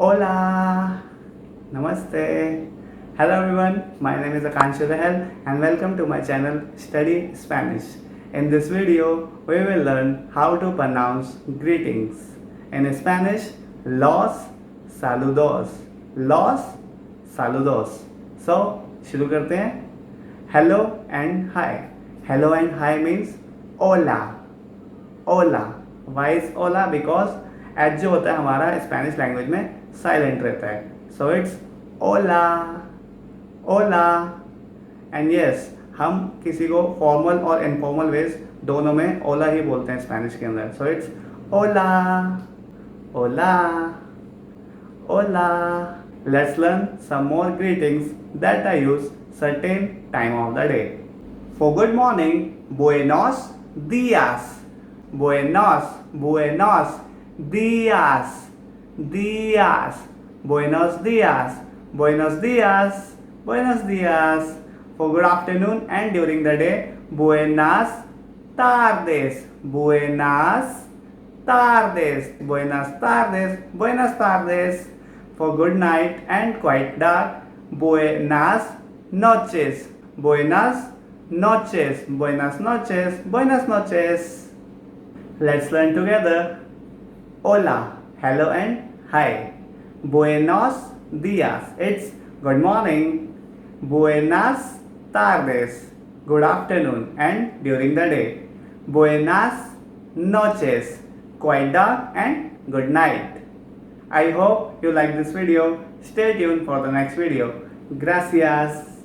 Hola, Namaste. Hello everyone, my name is Akanshu Rahel and welcome to my channel Study Spanish. In this video, we will learn how to pronounce greetings. In Spanish, los saludos. Los saludos. So, शुरू करते हैं. Hello and hi. Hello and hi means hola. Hola. Why is hola? Because H जो होता है हमारा Spanish language में silent रहता है. सो इट्स ओला ओला. एंड यस, हम किसी को फॉर्मल और इनफॉर्मल वेज दोनों में ओला ही बोलते हैं स्पेनिश के अंदर. सो इट्स ओला ओला ओला. Let's learn some more greetings that I use certain time of the day. For good morning, बुएनोस दियास. Buenos, buenos días, días. Buenos días, buenos días, buenos días. For good afternoon and during the day, buenas tardes, buenas tardes, buenas tardes, buenas tardes. For good night and quite dark, buenas noches, buenas noches, buenas noches, buenas noches. Let's learn together. Hola, hello and hi. Buenos dias, it's good morning. Buenas tardes, good afternoon and during the day. Buenas noches, quite dark and good night. I hope you like this video. Stay tuned for the next video. Gracias.